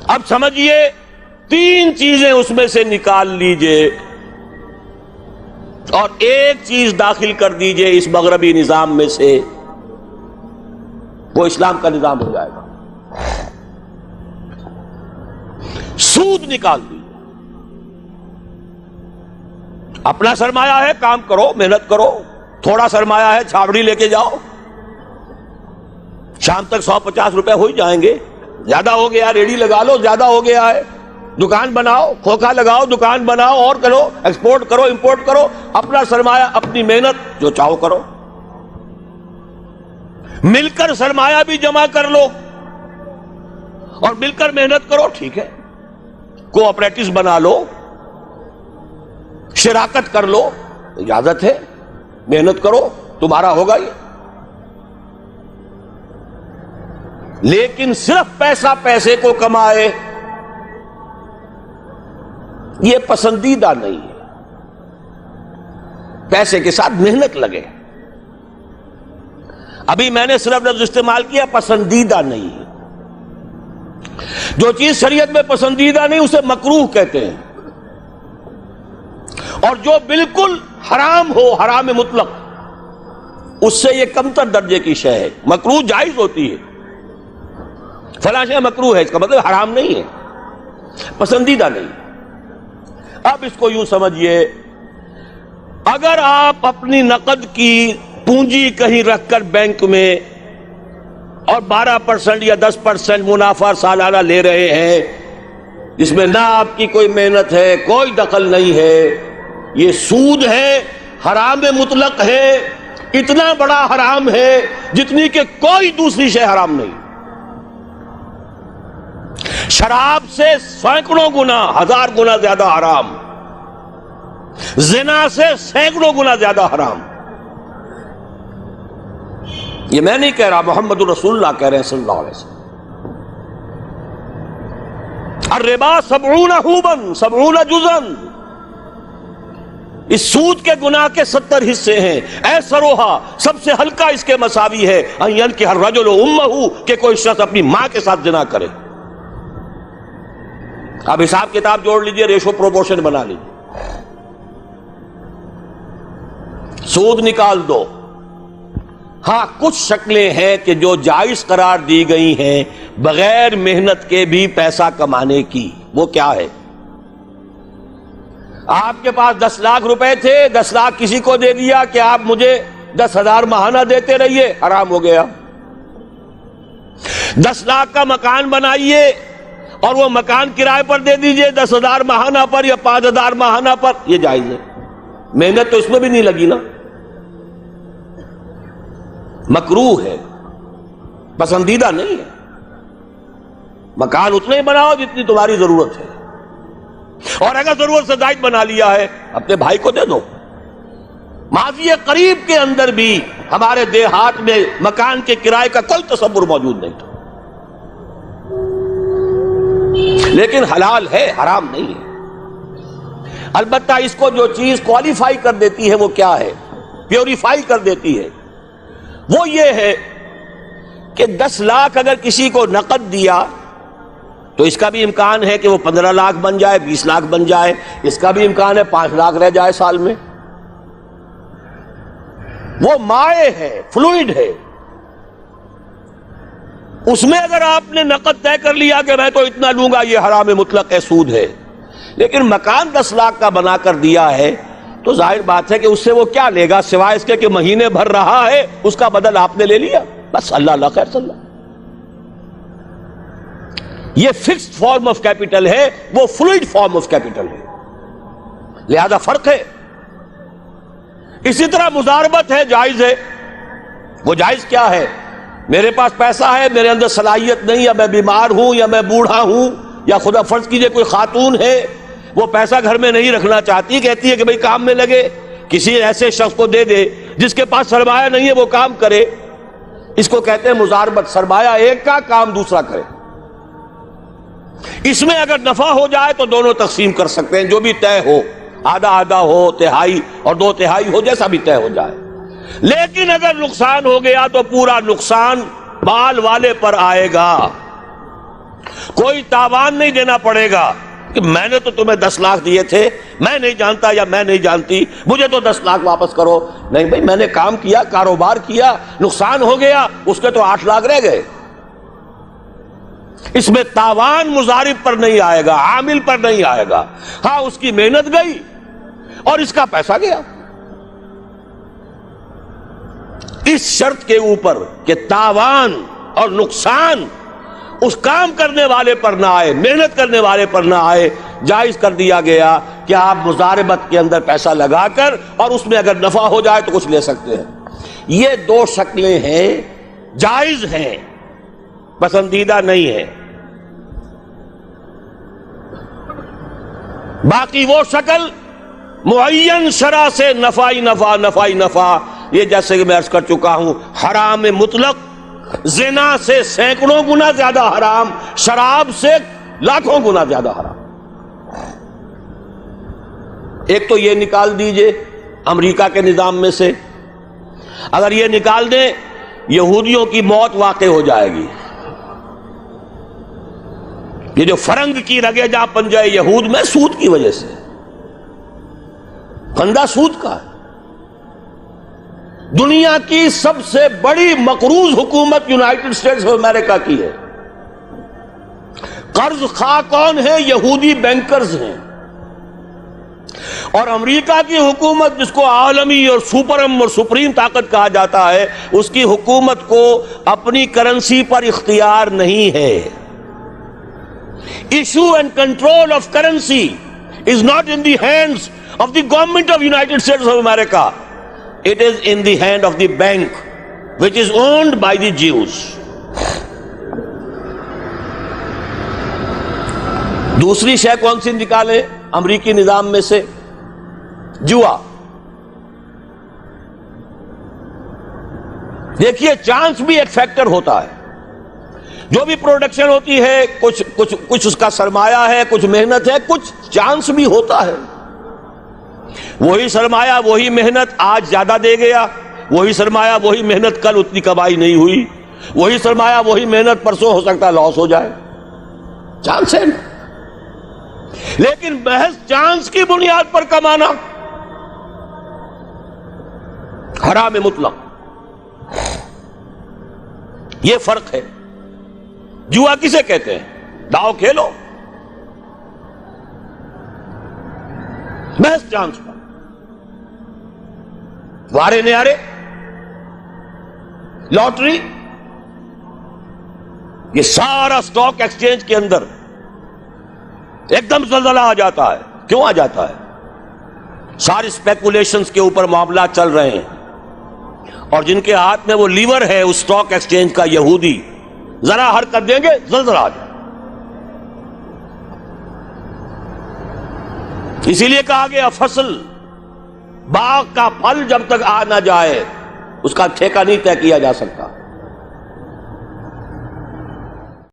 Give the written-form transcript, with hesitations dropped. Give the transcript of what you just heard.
اب سمجھیے 3 چیزیں اس میں سے نکال لیجئے اور ایک چیز داخل کر دیجئے اس مغربی نظام میں سے، وہ اسلام کا نظام ہو جائے گا۔ سود نکال دیجئے، اپنا سرمایہ ہے، کام کرو، محنت کرو، تھوڑا سرمایہ ہے، چھاوڑی لے کے جاؤ، شام تک 150 روپے ہو ہی جائیں گے، زیادہ ہو گیا ریڑھی لگا لو، زیادہ ہو گیا ہے دکان بناؤ، کھوکھا لگاؤ، دکان بناؤ، اور کرو، ایکسپورٹ کرو، امپورٹ کرو، اپنا سرمایہ، اپنی محنت جو چاہو کرو، مل کر سرمایہ بھی جمع کر لو اور مل کر محنت کرو، ٹھیک ہے، کوآپریٹس بنا لو، شراکت کر لو، اجازت ہے، محنت کرو، تمہارا ہوگا یہ۔ لیکن صرف پیسہ پیسے کو کمائے یہ پسندیدہ نہیں ہے، پیسے کے ساتھ محنت لگے۔ ابھی میں نے صرف لفظ استعمال کیا پسندیدہ نہیں ہے، جو چیز شریعت میں پسندیدہ نہیں اسے مکروہ کہتے ہیں، اور جو بالکل حرام ہو، حرام مطلق، اس سے یہ کمتر درجے کی شے ہے۔ مکروہ جائز ہوتی ہے، فلاں شے مکروہ ہے، اس کا مطلب حرام نہیں ہے، پسندیدہ نہیں۔ اب اس کو یوں سمجھیے، اگر آپ اپنی نقد کی پونجی کہیں رکھ کر بینک میں اور 12% یا 10% منافع سالانہ لے رہے ہیں، جس میں نہ آپ کی کوئی محنت ہے، کوئی دخل نہیں ہے، یہ سود ہے، حرام مطلق ہے، اتنا بڑا حرام ہے جتنی کہ کوئی دوسری شے حرام نہیں۔ شراب سے سینکڑوں گنا، 1000 گنا زیادہ حرام، زنا سے سینکڑوں گنا زیادہ حرام۔ یہ میں نہیں کہہ رہا، محمد رسول اللہ کہہ رہے ہیں صلی اللہ علیہ وسلم۔ الربا 70 حوبا 70 جزءا، اس سود کے گناہ کے 70 حصے ہیں۔ ایسروہا، سب سے ہلکا اس کے مساوی ہے، ان ینکح الرجل امہ، کہ کوئی شخص اپنی ماں کے ساتھ زنا کرے۔ اب حساب کتاب جوڑ لیجئے، ریشو پروپورشن بنا لیجئے، سود نکال دو۔ ہاں کچھ شکلیں ہیں کہ جو جائز قرار دی گئی ہیں بغیر محنت کے بھی پیسہ کمانے کی، وہ کیا ہے؟ آپ کے پاس 10 لاکھ روپے تھے، 10 لاکھ کسی کو دے دیا کہ آپ مجھے 10,000 ماہانہ دیتے رہیے، حرام ہو گیا۔ 10 لاکھ کا مکان بنائیے اور وہ مکان کرائے پر دے دیجئے 10,000 ماہانہ پر یا 5,000 ماہانہ پر، یہ جائز ہے، محنت تو اس میں بھی نہیں لگی نا، مکروہ ہے، پسندیدہ نہیں ہے۔ مکان اتنا ہی بناؤ جتنی تمہاری ضرورت ہے، اور اگر ضرورت سے زائد بنا لیا ہے اپنے بھائی کو دے دو۔ ماضی قریب کے اندر بھی ہمارے دیہات میں مکان کے کرائے کا کوئی تصور موجود نہیں تھا، لیکن حلال ہے، حرام نہیں ہے۔ البتہ اس کو جو چیز کوالیفائی کر دیتی ہے وہ کیا ہے، پیوریفائی کر دیتی ہے، وہ یہ ہے کہ 10 لاکھ اگر کسی کو نقد دیا تو اس کا بھی امکان ہے کہ وہ 15 لاکھ بن جائے، 20 لاکھ بن جائے، اس کا بھی امکان ہے 5 لاکھ رہ جائے سال میں۔ وہ مائع ہے، فلوئڈ ہے، اس میں اگر آپ نے نقد طے کر لیا کہ میں تو اتنا لوں گا، یہ حرام مطلق ہے، سود ہے۔ لیکن مکان 10 لاکھ کا بنا کر دیا ہے تو ظاہر بات ہے کہ اس سے وہ کیا لے گا سوائے اس کے کہ مہینے بھر رہا ہے، اس کا بدل آپ نے لے لیا، بس اللہ اللہ خیر صلی اللہ۔ یہ فکسڈ فارم آف کیپٹل ہے، وہ فلوئڈ فارم آف کیپٹل ہے، لہذا فرق ہے۔ اسی طرح مضاربت ہے، جائز ہے۔ وہ جائز کیا ہے؟ میرے پاس پیسہ ہے، میرے اندر صلاحیت نہیں، یا میں بیمار ہوں، یا میں بوڑھا ہوں، یا خدا فرض کیجئے کوئی خاتون ہے وہ پیسہ گھر میں نہیں رکھنا چاہتی، کہتی ہے کہ بھئی کام میں لگے، کسی ایسے شخص کو دے دے جس کے پاس سرمایہ نہیں ہے، وہ کام کرے، اس کو کہتے ہیں مضاربت، سرمایہ ایک کا، کام دوسرا کرے۔ اس میں اگر نفع ہو جائے تو دونوں تقسیم کر سکتے ہیں، جو بھی طے ہو، آدھا آدھا ہو، تہائی اور 2 تہائی ہو، جیسا بھی طے ہو جائے۔ لیکن اگر نقصان ہو گیا تو پورا نقصان مال والے پر آئے گا، کوئی تاوان نہیں دینا پڑے گا کہ میں نے تو تمہیں 10 لاکھ دیے تھے، میں نہیں جانتا یا میں نہیں جانتی، مجھے تو 10 لاکھ واپس کرو۔ نہیں بھائی، میں نے کام کیا، کاروبار کیا، نقصان ہو گیا، اس کے تو 8 لاکھ رہ گئے۔ اس میں تاوان مضارب پر نہیں آئے گا، عامل پر نہیں آئے گا۔ ہاں، اس کی محنت گئی اور اس کا پیسہ گیا، اس شرط کے اوپر کہ تاوان اور نقصان اس کام کرنے والے پر نہ آئے، محنت کرنے والے پر نہ آئے، جائز کر دیا گیا کہ آپ مضاربت کے اندر پیسہ لگا کر اور اس میں اگر نفع ہو جائے تو کچھ لے سکتے ہیں۔ یہ 2 شکلیں ہیں، جائز ہیں، پسندیدہ نہیں ہے۔ باقی وہ شکل معین شرع سے نفعی نفع، یہ جیسے کہ میں عرض کر چکا ہوں، حرام مطلق، زنا سے سینکڑوں گنا زیادہ حرام، شراب سے لاکھوں گنا زیادہ حرام۔ ایک تو یہ نکال دیجئے امریکہ کے نظام میں سے، اگر یہ نکال دیں یہودیوں کی موت واقع ہو جائے گی۔ یہ جو فرنگ کی رگے جا پنجے یہود میں سود کی وجہ سے، پھندا سود کا ہے۔ دنیا کی سب سے بڑی مقروض حکومت یونائٹڈ اسٹیٹس آف امریکہ کی ہے۔ قرض خواہ کون ہے؟ یہودی بینکرز ہیں۔ اور امریکہ کی حکومت، جس کو عالمی اور سپرم اور سپریم طاقت کہا جاتا ہے، اس کی حکومت کو اپنی کرنسی پر اختیار نہیں ہے۔ Issue and control of currency is not in the hands of the government of United States of America. It is in the hand of the bank, which is owned by the Jews. دوسری شے کون سی نکالیں امریکی نظام میں سے؟ جوا۔ دیکھیے، چانس بھی ایک فیکٹر ہوتا ہے۔ جو بھی پروڈکشن ہوتی ہے، کچھ اس کا سرمایہ ہے، کچھ محنت ہے، کچھ چانس بھی ہوتا ہے۔ وہی سرمایہ وہی محنت آج زیادہ دے گیا، وہی سرمایہ وہی محنت کل اتنی کمائی نہیں ہوئی، وہی سرمایہ وہی محنت پرسوں ہو سکتا ہے لاس ہو جائے، چانس ہے نا۔ لیکن محض چانس کی بنیاد پر کمانا حرام مطلق، یہ فرق ہے۔ جوا کسے کہتے ہیں؟ داؤ کھیلو محض چانس پر، وارے نیارے، لاٹری، یہ سارا سٹاک ایکسچینج کے اندر ایک دم زلزلہ آ جاتا ہے۔ کیوں آ جاتا ہے؟ ساری اسپیکولیشنز کے اوپر معاملات چل رہے ہیں، اور جن کے ہاتھ میں وہ لیور ہے اس سٹاک ایکسچینج کا، یہودی، ذرا حرکت دیں گے زلزلہ آ جائے۔ اسی لیے کہا گیا فصل، باغ کا پھل جب تک آ نہ جائے اس کا ٹھیکہ نہیں طے کیا جا سکتا۔